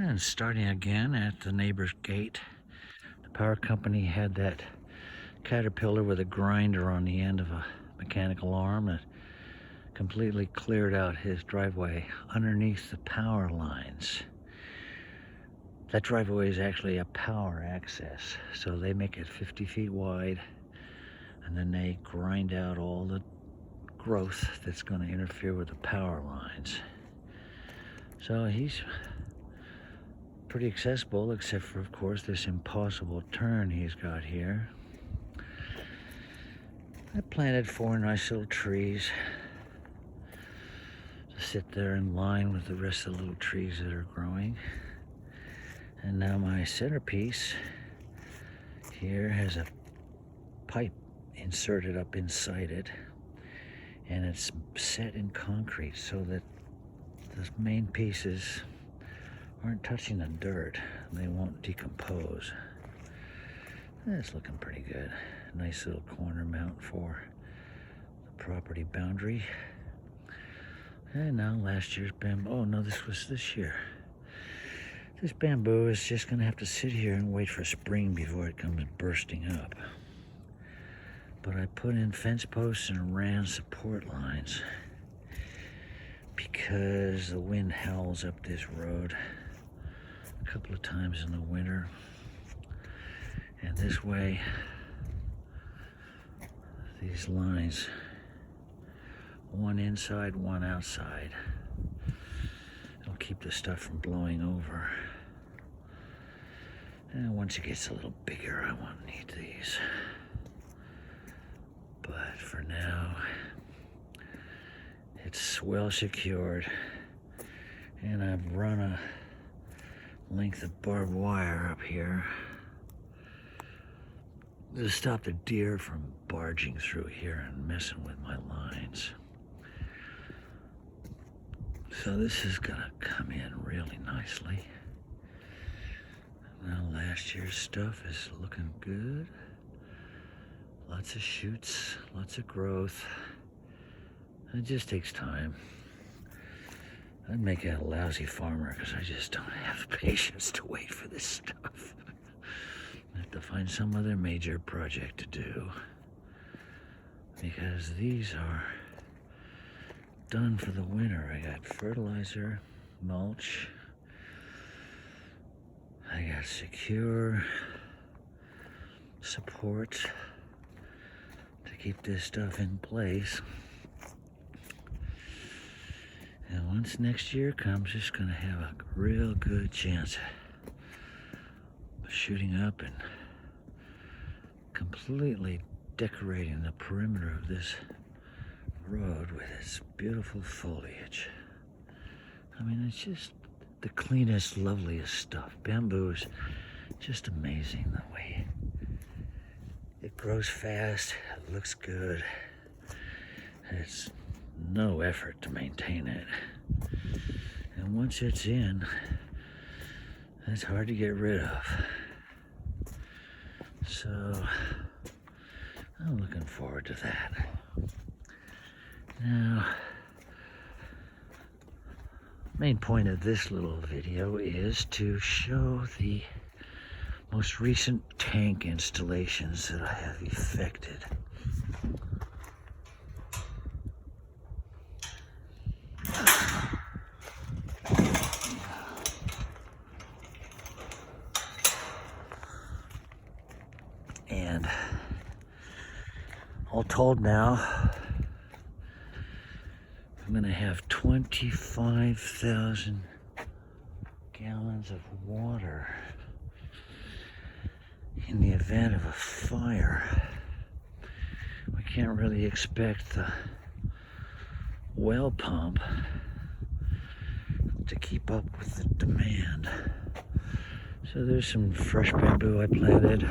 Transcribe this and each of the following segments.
And starting again at the neighbor's gate. The power company had that caterpillar with a grinder on the end of a mechanical arm that completely cleared out his driveway underneath the power lines. That driveway is actually a power access, so they make it 50 feet wide, and then they grind out all the growth that's going to interfere with the power lines. So he's pretty accessible, except for, of course, this impossible turn he's got here. I planted 4 nice little trees to sit there in line with the rest of the little trees that are growing. And now my centerpiece here has a pipe inserted up inside it, and it's set in concrete so that the main pieces aren't touching the dirt. They won't decompose. That's looking pretty good. Nice little corner mount for the property boundary. And now last year's bamboo. Oh no, this was this year. This bamboo is just gonna have to sit here and wait for spring before it comes bursting up. But I put in fence posts and ran support lines because the wind howls up this road a couple of times in the winter. And this way, these lines, one inside, one outside, it'll keep the stuff from blowing over. And once it gets a little bigger, I won't need these. But for now, it's well secured, and I've run a length of barbed wire up here to stop the deer from barging through here and messing with my lines. So this is gonna come in really nicely. Now last year's stuff is looking good. Lots of shoots, lots of growth. It just takes time. I'd make a lousy farmer because I just don't have the patience to wait for this stuff. I have to find some other major project to do, because these are done for the winter. I got fertilizer, mulch, I got secure support to keep this stuff in place. And once next year comes, it's gonna have a real good chance of shooting up and completely decorating the perimeter of this road with its beautiful foliage. I mean, it's just the cleanest, loveliest stuff. Bamboo is just amazing the way it grows fast, it looks good. It's no effort to maintain it. And once it's in, it's hard to get rid of. So I'm looking forward to that. Now, main point of this little video is to show the most recent tank installations that I have effected. And all told now, I'm gonna have 25,000 gallons of water in the event of a fire. We can't really expect the well pump to keep up with the demand. So there's some fresh bamboo I planted.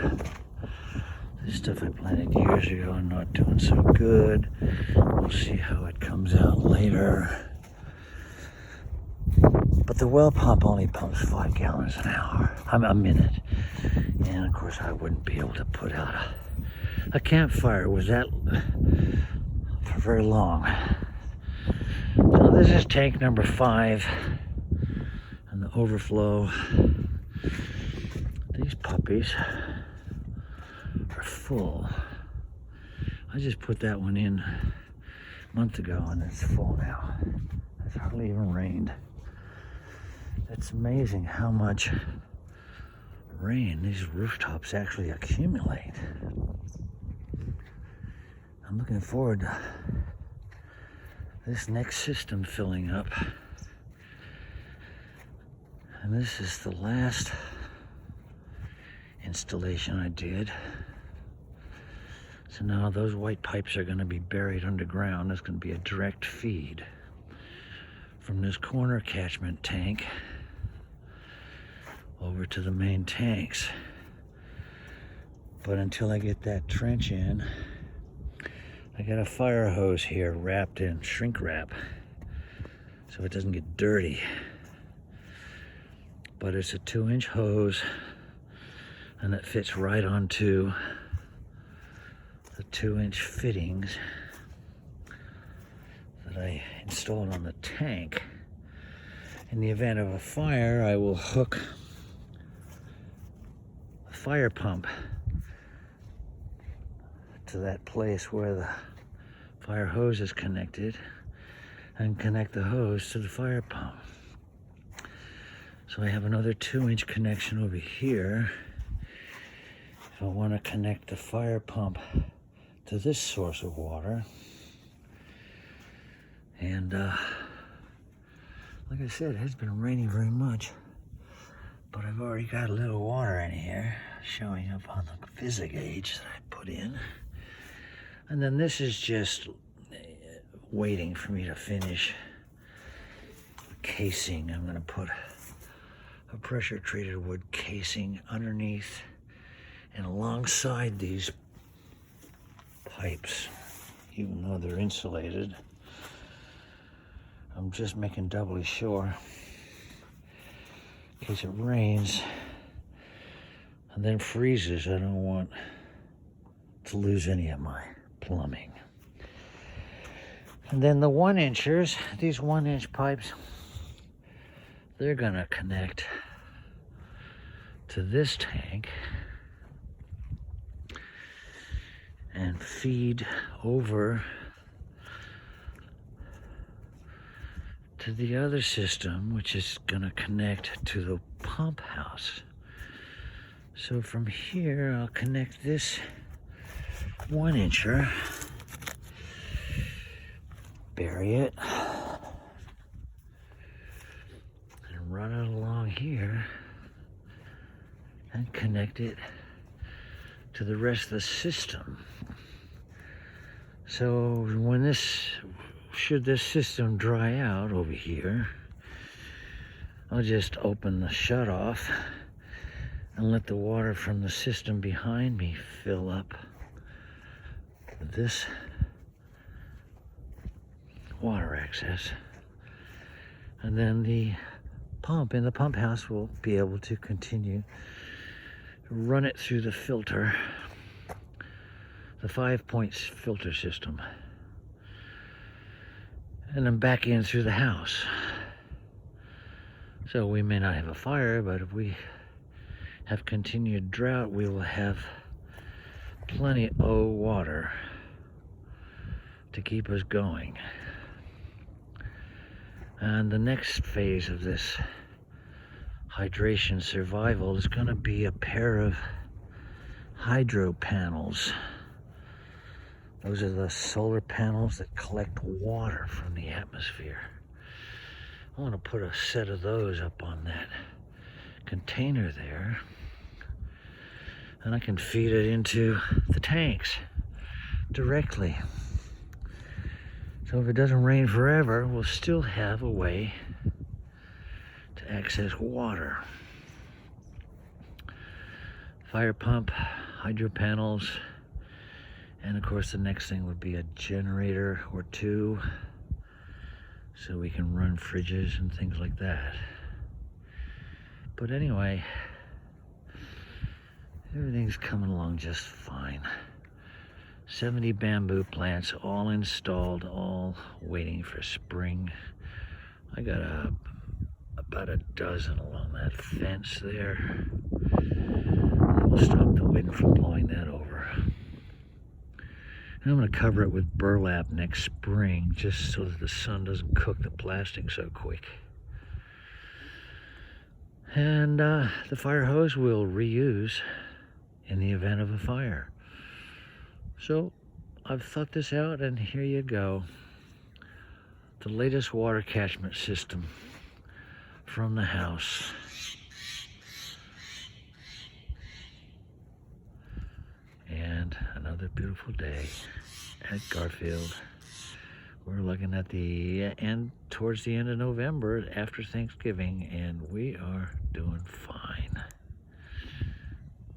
This stuff I planted years ago and not doing so good. We'll see how it comes out later. But the well pump only pumps 5 gallons an hour. A minute. And of course I wouldn't be able to put out a campfire with that for very long. So this is tank number 5. And and the overflow. These puppies are full. I just put that one in a month ago and it's full now. It's hardly even rained. It's amazing how much rain these rooftops actually accumulate. I'm looking forward to this next system filling up. And this is the last installation I did. So now those white pipes are going to be buried underground. There's going to be a direct feed from this corner catchment tank over to the main tanks. But until I get that trench in, I got a fire hose here wrapped in shrink wrap so it doesn't get dirty. But it's a 2-inch hose and it fits right onto the 2-inch fittings that I installed on the tank. In the event of a fire, I will hook a fire pump to that place where the fire hose is connected and connect the hose to the fire pump. So I have another 2-inch connection over here if I want to connect the fire pump to this source of water. And like I said, it has been raining very much, but I've already got a little water in here showing up on the Visa gauge that I put in. And then this is just waiting for me to finish the casing. I'm going to put a pressure treated wood casing underneath and alongside these pipes, even though they're insulated. I'm just making doubly sure in case it rains and then freezes. I don't want to lose any of my plumbing. And then the 1-inchers, these 1-inch pipes, they're gonna connect to this tank and feed over to the other system, which is gonna connect to the pump house. So from here, I'll connect this 1-incher, bury it, and run it along here and connect it to the rest of the system. So when should this system dry out over here, I'll just open the shutoff and let the water from the system behind me fill up this water access. And then the pump in the pump house will be able to continue to run it through the filter, the 5-point filter system, and then back in through the house. So we may not have a fire, but if we have continued drought, we will have plenty of water to keep us going. And the next phase of this hydration survival is going to be a pair of hydro panels. Those are the solar panels that collect water from the atmosphere. I want to put a set of those up on that container there, and I can feed it into the tanks directly. So if it doesn't rain forever, we'll still have a way to access water. Fire pump, hydro panels, and of course the next thing would be a generator or two so we can run fridges and things like that. But anyway, everything's coming along just fine. 70 bamboo plants all installed, all waiting for spring. I got a about a dozen along that fence there. That will stop the wind from blowing that over. And I'm going to cover it with burlap next spring, just so that the sun doesn't cook the plastic so quick. And the fire hose will reuse in the event of a fire. So I've thought this out, and here you go. The latest water catchment system from the house. And another beautiful day at Garfield. We're looking at the end, towards the end of November, after Thanksgiving, and we are doing fine.